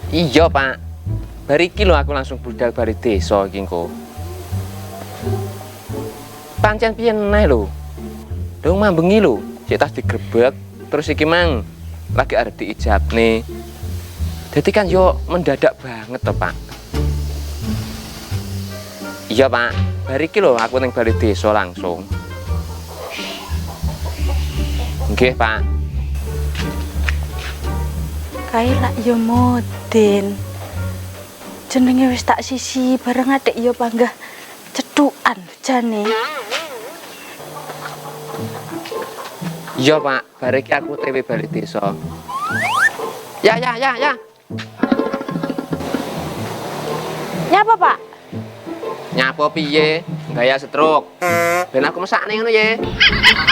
Iya, Pak. Bariki lho aku langsung budal bari desa iki engko. Pancen piye neh lho. Dong mambengi lho, sik tas digrebek, terus iki mang lagi arep diijabne. Dadi kan yo mendadak banget to, Pak. Iya, Pak. Bariki lho aku ning bari desa langsung. Nggih, Pak. Kae lak yo moden. Jenenge wis tak sisi bareng adek yo panggah cetukan jane. Iya, Pak. Bariki aku tewe bali desa. Ya. Nyapa, Pak? Nyapa piye? Gaya stroke. Ben aku mesakne ngono ye.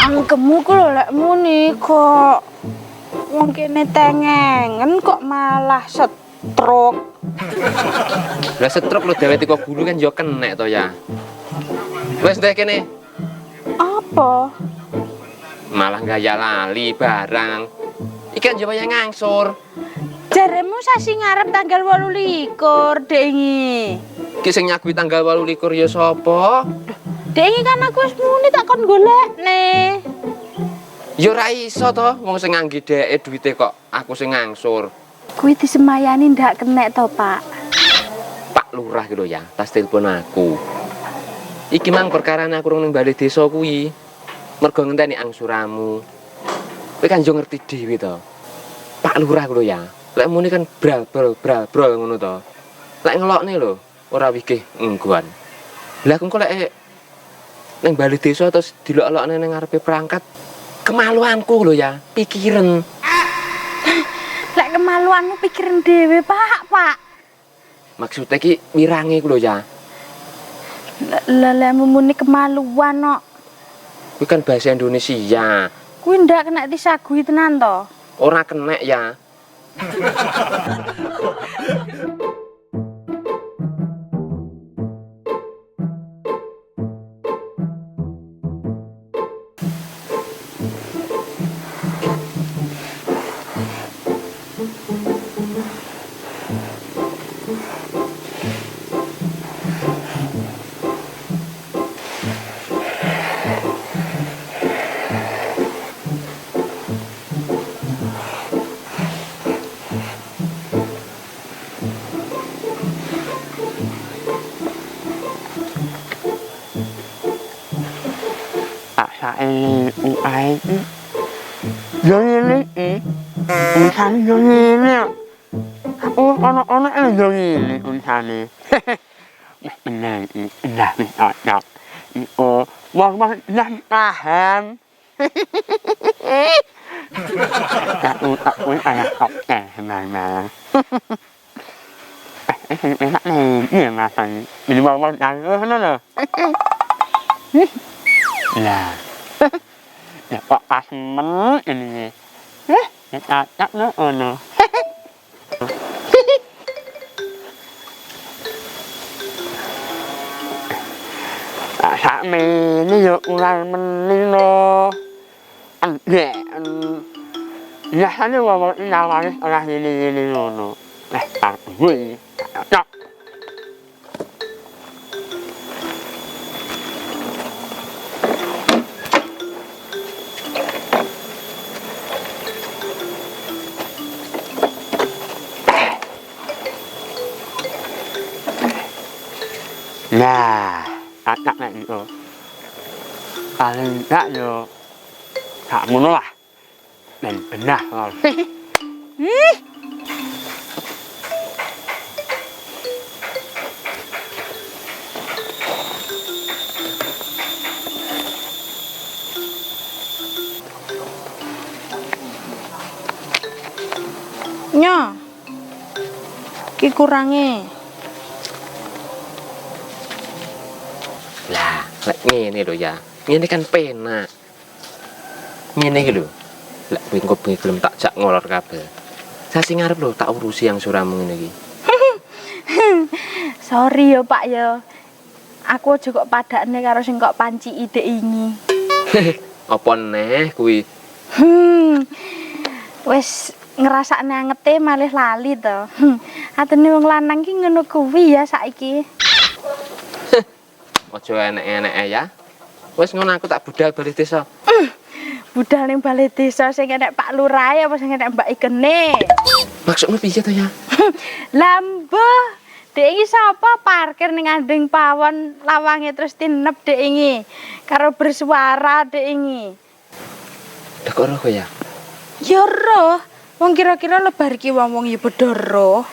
Angkemu ku lho lek muni kok. Wong kene tengengen kok malah stroke. Lah stroke lho dhewe teko gulu kan yo kenek to ya. Wes ndek kene. Apa? Malah gaya lali barang. Iki kan yo wayah ngangsur. Jaremu sasi ngarep tanggal 28, Dengi. Ki sing nyagui tanggal 28 ya sapa? Dengi kan aku wis muni tak kon golekne. Ya ora iso to, wong sing ngangge dheke duwite kok aku sing ngangsur. Kuwi disemayani ndak kenek to, Pak. Pak Lurah gitu ya, tas telepon aku. Iki mang perkara aku rung ning bali desa kuwi. Mergo ngenteni angsuramu. Kowe kan yo ngerti dhewe to. Pak Lurah lho ya. Lek muni kan brabol ngono to. Lek ngelokne lho, ora wigih enggon. Lah kok lek ning bali desa terus dilok-lokne ning ngarepe perangkat. Kemaluanku lho ya, pikiran. Lek kemaluanmu pikirin dhewe, Pak. Maksudnya ki mirange ku lho ya. Lah muni kemaluan kok. Kuwi kan bahasa Indonesia. Kuwi ndak kena disagui tenan to. Ora kenek ya. Ai yo ngene iki unsane yo ngene ono yo ngene unsane wis bener iki ndak wis cocok wong ndak paham tak kuwi anak kok memang enak nih iya makan ini mau ngono lho lah ya kok pas men ini ya cocok lho ono sak mene yo kurang meneh lho ya biasanya wong nawari ora ngene ngono tak kuwi cocok nah, acak nek itu. Paling enggak yo gak ngono lah. Ben benah lho. Nyo. Ki kurange. Lah, lek ngene lho ya. Ngene kan penak. Ngene iki lho. Lek kowe engko gelem tak jak ngolor kabel. Sasi ngarep lho tak urusi yang suramu ngene iki. Sorry ya, Pak ya. Aku aja kok padakne karo sing kok panci ide ini. Apa neh kuwi? Wis ngrasakne angete malih lali to. Atene wong lanang ki ngono kuwi ya saiki. Aja enek-enek ya. Wis ngono aku tak budal bali desa. Budal ning balai desa sing enek Pak Lurah apa sing enek Mbak Ikene? Maksudmu piye to ya? Lah mbah, dek iki sapa parkir ning anding pawon lawange terus tinep dek iki. Karo bersuara dek iki. Lah kok roh ya? Ya roh, wong kira-kira lebar iki wong-wong ya padha roh.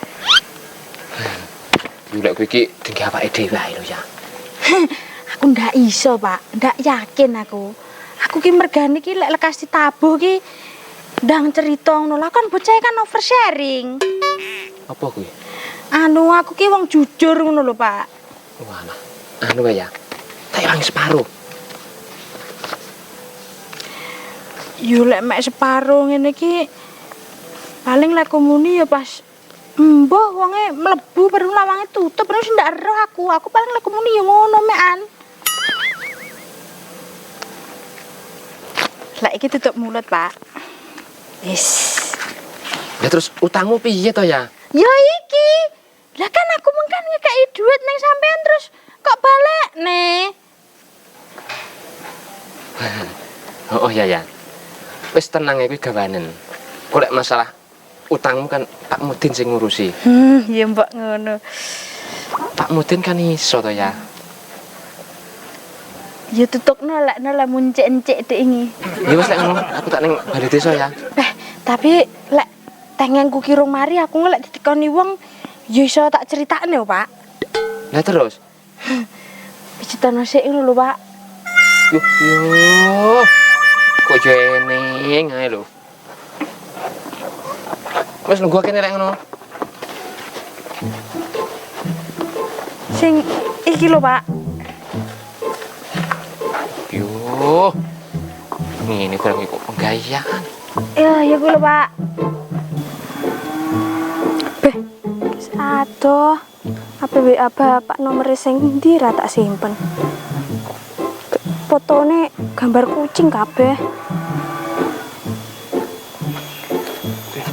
Lek kowe iki tinggi awake dhewe ae lho ya. Aku ndak iso, Pak. Ndak yakin aku. Aku ki mergane ki lek lekas ditabuh ki ndang cerita ngono lah kan bocah kan oversharing. Apa kuwi? Anu aku ki wong jujur ngono lho, Pak. Walah. Anu ya. Tak ilang separo. Yo lek mek separo ngene ki paling lek komuni ya pas mbah wonge mlebu baru lawange tutup terus ndak roh aku. Aku paling lek komuni ya ngono mekan. Lek iki tutup mulut, Pak. Wis. Ya terus utangmu piye to ya? Ya iki. Lah kan aku mengkan ngekeki duit ning sampean terus kok balik nih. Oh ya ya. Wis tenang ya kuwi gawanen. Kok lek masalah utangmu kan Pak Mudin sing ngurusi. Ya mbok ngono. Pak Mudin kan iso to ya. Ya tutukno lek lamun encik-encik dek iki. Ya wis lek ngono aku tak ning balai desa ya. Tapi lek tengengku kirung mari aku ngelek ditekoni wong ya iso tak critakne lho, Pak. Lah terus? Picitano sik ngono lho, Pak. Yo. Kok jeneng ae lho. Wis nunggu kene lek ngono. Sing iki lho, Pak. Yo. Ini kurang kok penggayaan. Ya kuwi lho, Pak. Beh. Aduh. Apa WA bapak nomor sing ndi ra tak simpen. Fotone gambar kucing kabeh.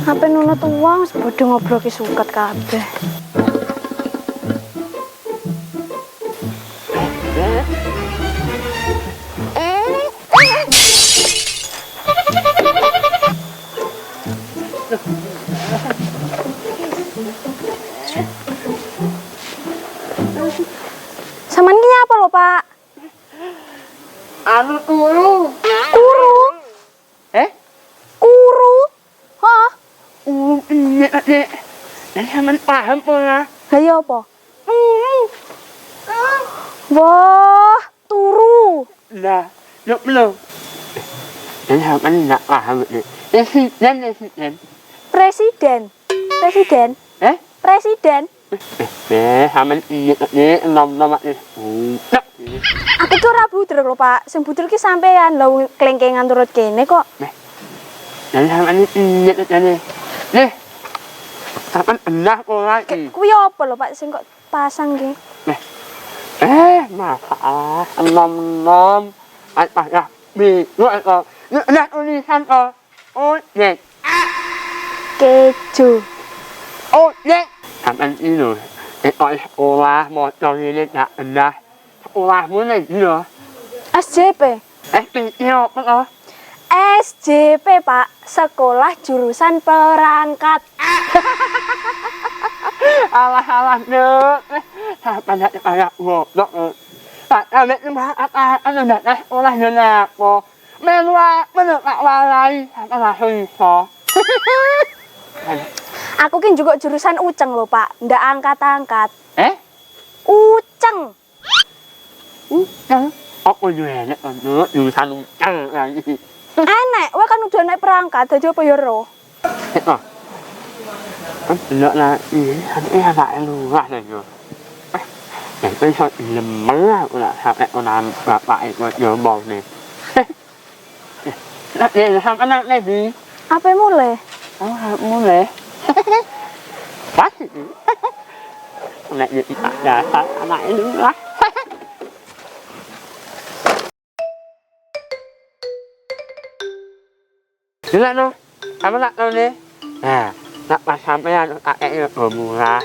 Apa nunut uang sebodho ngobrol ki suket kabeh. Saman ki apa lho, Pak? Anu turu. Kuru. Kuru? Hah? Iya, Dek. Nek sampean paham ora? Lah ya apa? Wah, turu. Lah, yo belum. Nek sampean enggak paham, Dek. Presiden. Presiden. Presiden. Presiden. Sampean iya, Dek, nom-nom iki. Aku ki ora budrek lho, Pak. Sing budrek ki sampean lho klengkengan turut kene kok. Nek sampean iya, Dek. Nih. Sampean endah ora iki. Kuwi apa lho, Pak, sing kok pasang ki? Masalah nom-nom. Apa ya? Bingung kok. Nah, tulisan kok. Oh, Dek. Keju. Oh, Dek. Sampean iki lho. Olah motor ini tak endah. Olahmu nih, lho. SJP. Iya, apa kok? SJP, Pak. Sekolah Jurusan Perangkat. Alah, Dek. Sampean nek kayak goblok. Tak ambek anu ndak olah yo napa. Melu tak walai, sampean langsung iso. Aku ki juga jurusan Uceng lho, Pak. Ndak angkat-angkat. Uceng. Apa yo enek ono jurusan ucang lagi. Enek, wae kan udah naik perangkat, dadi apa ya ro? Enggak lah, ini anak luah lah yo. Nek iso lemah ora sampe ana bapak iku ngomong nih. Nek sampe anak nih. Apa mulai? Oh, mulai. Pas. Nek iki tak dasar anak luah. Dila no. Apa nak no ni? Nah, nak pas sampean kakeknya murah.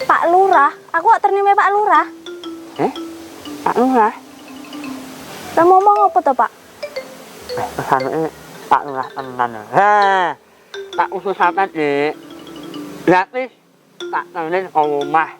Pak Lurah, aku kok ternime Pak Lurah. Pak Lurah. Lah ngomong apa to, Pak? Pesannya Pak Lurah tenan. Hah, tak usul sampean dik. Gratis, tak temenin ke rumah.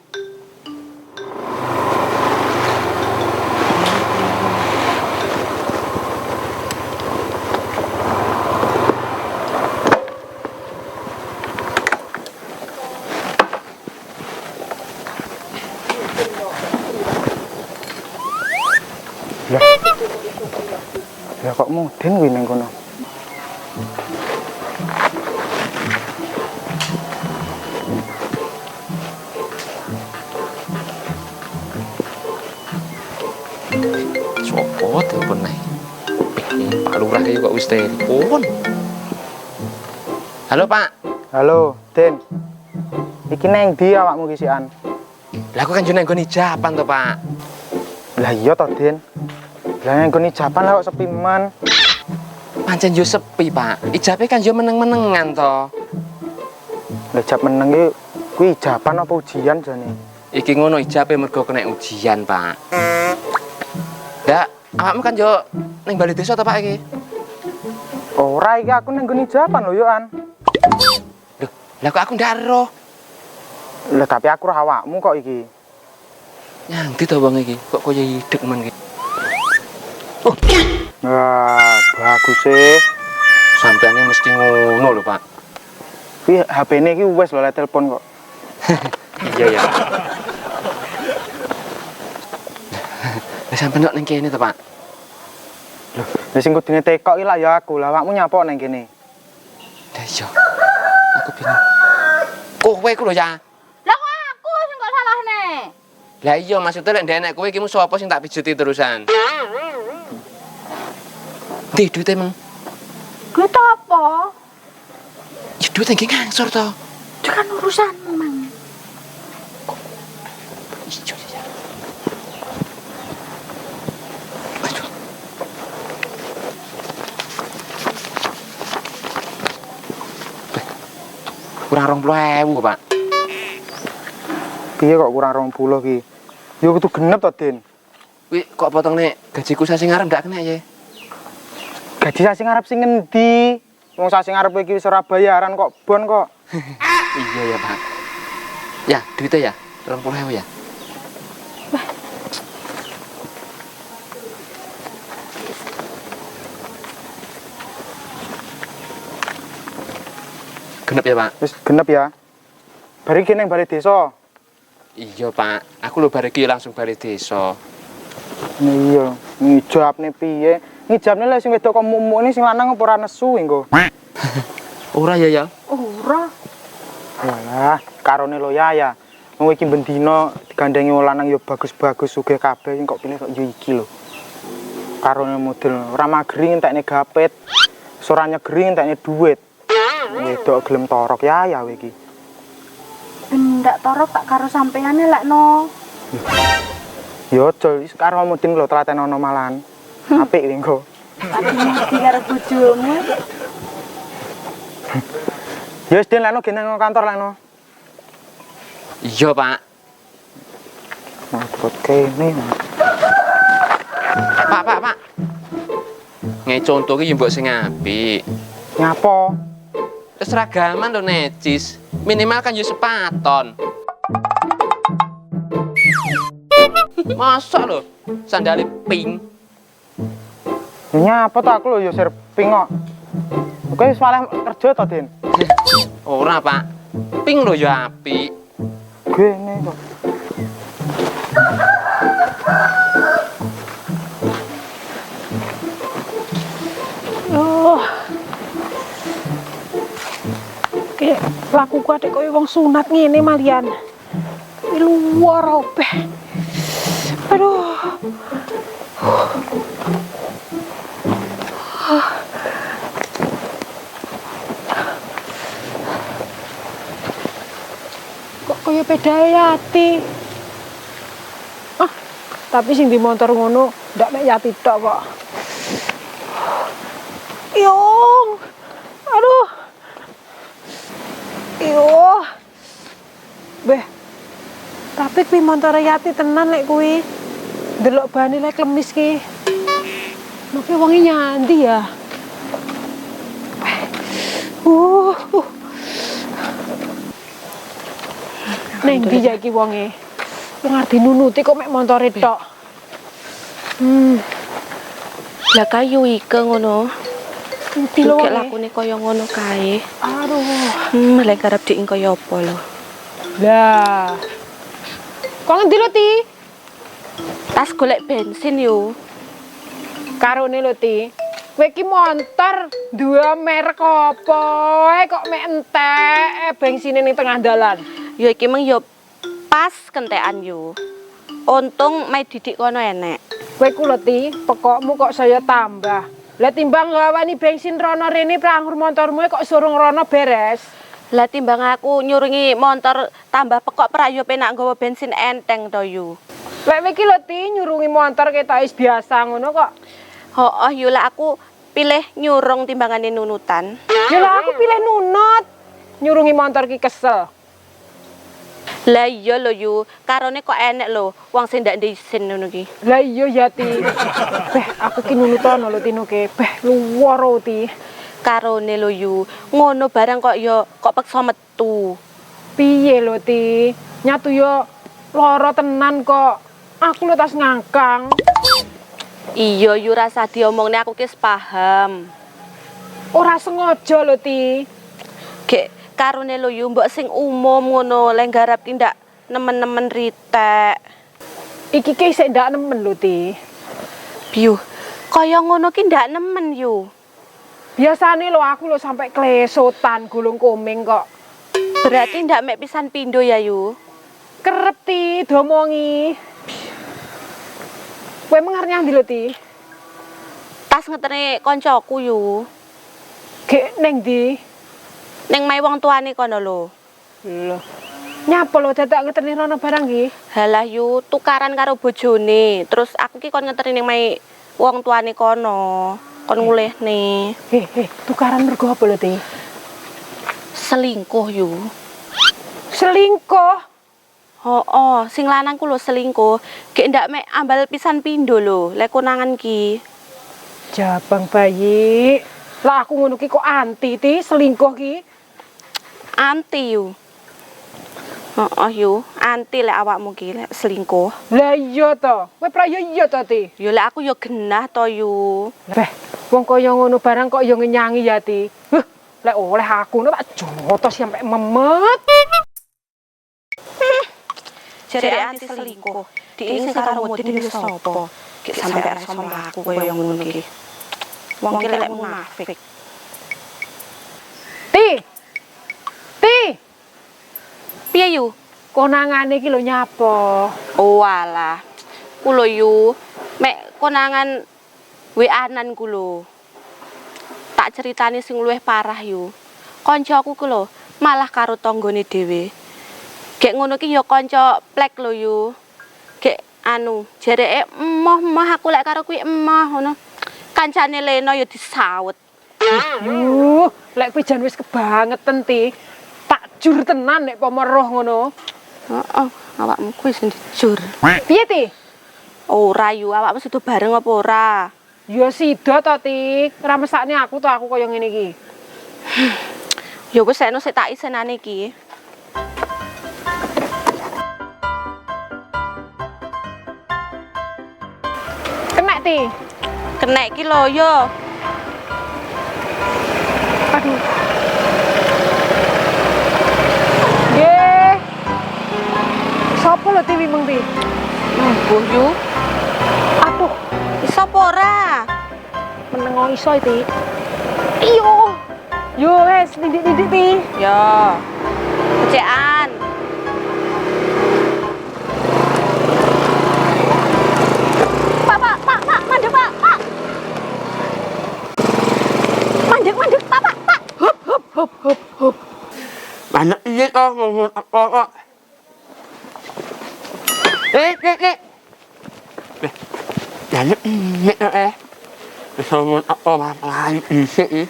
Ya kok mudin kuwi ning kono. Sopo telepon nih? Pak Lurah kayak kok wis telepon. Halo Pak. Halo, Den. Iki neng ndi awakmu kisian? Lah aku kan yo nang nggon ijapan to Pak. Lah iya to, Den. Lah neng nggon ijapan lah kok sepi man. Pancen yo sepi Pak. Ijape kan yo meneng-menengan to. Lah ijab meneng iki kuwi ijapan apa ujian jane? Iki ngono ijape mergo kena ujian Pak. Lah awakmu kan yo ning bali desa to Pak iki? Ora iki aku neng nggon ijapan lho yo an. Loh, lah kok aku ndak ero. Lah tapi aku ora awakmu kok iki. Nyanti to wong iki, kok koyo idek men iki. Wah, bagus sih. Sampeane mesti ngono lho, Pak. Kuwi HP-ne iki wis lho le telepon kok. Iya ya. Lah sampean kok ning kene to, Pak? Lho, wis sing kudune tekok iki lak ya aku. Lah awakmu nyapok ning kene. Lah iya. Aku bingung. Kowe ku lho ya. Lah kok aku sing kok salahne? Lah iya maksudnya lek ndek kowe iki musuh apa sing tak pijeti terusan? Di duit emang. Duit apa? Ya duit yang ngangsor to. Itu kan urusanmu, Mang. Iya ya. Aduh. Kurang 20.000, Pak. Piye kok kurang 20 ki? Yo kudu genep to, Den. Kuwi kok potongne gajiku sasi ngarep ndak kena ya? Gaji sasi ngarep sing ngendi? Wong sasi ngarep iki wis ora bayaran kok bon kok. Iya ya, Pak. Ya, duitnya ya. 20.000 ya. Genep ya, Pak. Wis genep ya. Bari ki ning balai desa. Iya, Pak. Aku lho bar iki langsung balik desa. Iya, ngijabne piye? Ngijabne lek sing wedok kok mumukne sing lanang apa ora nesu engko. Ora ya ya. Ora. Walah, karone lo ya. Wong iki bendina digandengi wong lanang ya bagus-bagus sugih kabeh sing kok pilih kok yo iki lho. Karone model ora mageri entekne gapit. Wis ora nyegeri entekne dhuwit. Wedok gelem torok ya kowe iki. Ndak torok tak karo sampeyane lek no. Yo aja wis karo mudin lho tlatenono malahan. Apik iki engko. Mesti karo bojomu. Ya wis Den leno gene nang kantor leno. Iya, Pak. Ngikut kene. Pak. Nge contoh ki mbok sing apik. Nyapa? Seragaman lho necis. Minimal kan yo sepaton. Masa lho sandale pink. Nyapa to aku lho ya serping kok. Kowe wis malah kerja to, Den? Ora, Pak. Pink lho yo apik. Gene kok. Oh. Kayak laku kuatik koyo wong sunat ngene malian. Luar obeh. Aduh. Kok koyo pedae Yati. Tapi sing di motor ngono ndak mek Yati tok kok. Yung. Aduh. Iyo. Beh. Tapi kuwi montore Yati tenan lek kuwi. Delok bane lek klemis ki. Mungkin wonge nyandi ya. Uh. Neng ndi ya iki wonge? Wong arep dinunuti kok mek montore tok. Lah kayu ike ngono. Ngerti lho Kok wonge. lakune kaya ngono kae. Aduh. Lek arep diing kaya apa lho. Lah. Kok ngendi lho, Ti? Tas golek bensin yo. Karone lho, Ti. Kowe iki montor dua merek apa? Kok mek entek bensine ning tengah dalan. Yo iki meng yo pas kentekan yo. Untung mai didik kono enek. Kowe ku lho, Ti, pekokmu kok saya tambah. Lah timbang ngawani bensin rono rene pranggur motormu kok surung rono beres. Lah timbang aku nyurungi motor tambah pekok prayo penak nggawa bensin enteng to yo. Lek iki lho, Ti, nyurungi motor ketok wis biasa ngono kok. Oh, yo lah aku pilih nyurung timbangane nunutan. Ya lah aku pilih nunut. Nyurungi motor ki kesel. Lah iya lho yo, karone kok enek lho wong sing ndak diisin ngono ki. Lah iya ya, Ti. Beh, aku ki nunutono lho Tinoke. Beh, luwar oh, Ti. Karone lho yo, ngono barang kok yo kok peksa metu. Piye lho, Ti? Nyatu yo lara tenan kok. Aku lho tas ngangkang. Iya yo rasa diomongne aku ki paham. Ora sengaja lho, Ti. Gek karone lho yo mbok sing umum ngono lek garap tindak nemen-nemen ritek. Iki ki sik ndak nemen lho, Ti. Biu, kaya ngono ki ndak nemen yo. Biasane lho aku lho sampai klesotan gulung komeng kok. Berarti ndak mek pisan pindo ya yo. Kerep, Ti, diomongi. Kowe mengar nyandi lho, Ti. Tas ngeterne koncoku yo. Gek neng ndi? Ning mai wong tuane kono lho. Lho. Nyapa lho dadak ngeterni rono barang ki? Halah yo tukaran karo bojone. Terus aku ki kon ngeteri ning mai wong tuane kono. Kon ngulehne. Tukaran mergo apa lho, Ti? Selingkuh yo. Selingkuh. Oh, sing lanang ku lho selingkuh. Gek ndak mek ambal pisan pindo lho, lek konangan ki. Jabang bayi. Lah aku ngono ki kok anti, Ti, selingkuh ki. Anti yo. Yo, anti lek awakmu ki lek selingkuh. Lah iya to. Kowe pra yo iya to, Ti. Yo lek aku yo genah to yo. Beh, wong kaya ngono barang kok yo ngenyangi ya, Ti. Lek oleh aku no tak jotos sampai memet. Jare anti selingkuh. Diisin karo modine sapa? Gek sampe rasa mlaku koyo ngono ki. Wong ki lek munafik. Ti. Ti, Piye yu? konangane iki lho nyapa? Oh alah. Ku lho yu, mek konangan WA-an ku lho. Tak ceritani sing luwih parah yu. Kancaku ku lho malah karo tanggane dhewe. Gek ngono ki ya kanca plek lho yu. Gek anu, jareke emoh aku lek karo kuwi emoh ngono. Kancane Leno ya disawet. Lek kuwi jan wis kebangetan, Ti. Tak jur tenan nek pemeruh ngono. Heeh, awakmu kuwi sing dijur. Piye, Ti? Ora yu, awakmu sedo bareng apa ora? Ya sida to, Ti. Ora mesakne aku to aku kaya ngene iki. Ya wis eno sik tak isenane iki. Kenek, Ti. Kenek ki lho yo. Aduh. Nggih. Sopo lho Ti wimeng, Ti? Mbuh yu. Aduh, Iso apa ora? menengo iso, Ti. Iyo. Yo wes, didik-didik, Ti. Ya. Kecekan. Pak, mandek, Pak. Mandek, Pak. Hop. Mana iya kok ngomong apa kok? Nek. Mana iya kok bisa ngomong apa lagi sih?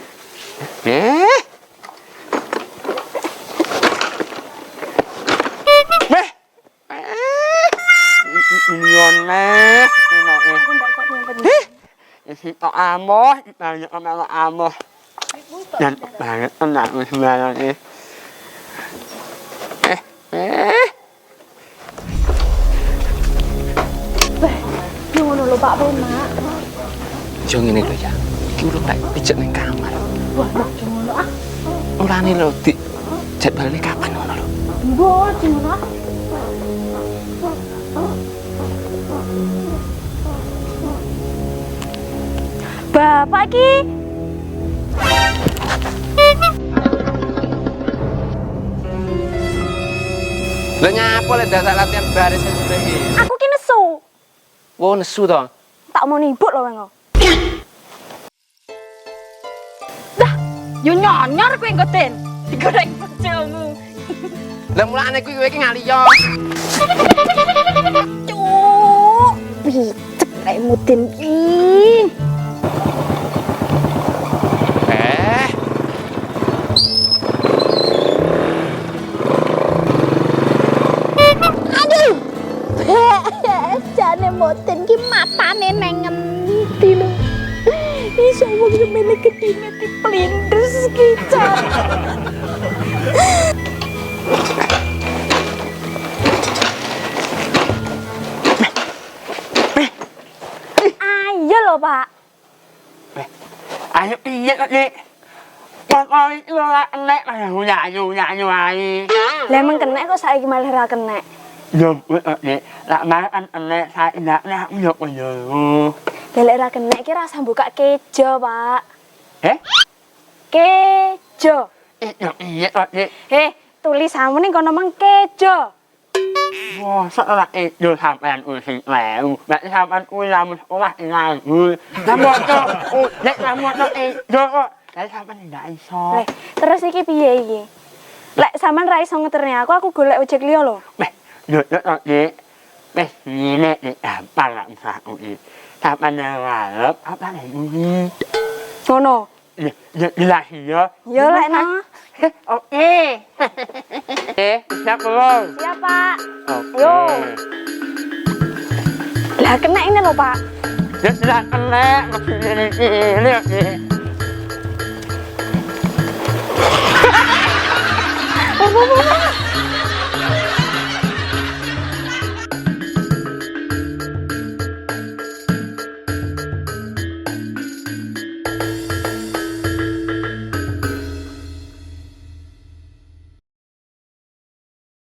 tok amoh, banyak melok amoh. Dan banget tenan wis sembarang iki. Yo ngono lho Pak Penak. Yo ngene lho ya. Iki urung tak pijak ning kamar. Wah, nek ngono ah. Urane lho di jadwalane kapan ngono lho. Mbok ngono ah. Bapak ki Lah nyapa lek dadak latihan baris sing sore iki? aku ki nesu. Wo nesu to. Tak mau nibuk lho wengo. Dah, yo nyonyor kowe nggoten. Digoreng bojomu. Lah mulane kuwi kowe iki ngaliyo. Cuk, picek nek mudin ki. Aduh. Jane mudin ki matane neng ngendi lho. Iso wong semene gedine diplindes ki, Cak. Ayo lho, Pak. Ayo piye kok Dik? Kok iki ora enek nyayu ae. Lah emang kenek kok saiki malah ra kenek. Yo wis kok Dik, lak makan enek saiki ndak aku yo koyo. Lek ra kenek ki rasa buka kejo, Pak. Eh? Kejo. Yo piye kok Dik? Tulisanmu ning kono mang kejo. Wah, sak yo sampean sing lew. Nek sampean kuwi lamun sekolah nganggur. Lamun kok nek lamun kok yo kok. Lah sampean ndak iso. Leh, terus iki piye iki? Lek sampean ra iso ngeterne aku golek ojek liya lho. Yo kok Dik. Wis ngene Dik, gampang lak usahku iki. Sampean ngarep apa iki? Ngono. Lah iya. Yo lek nang. Oke. Siap belum? Siap, Pak. Oke. Yo. Lah kenek ini lho, Pak. Ya sudah kena maksudnya lihat nih.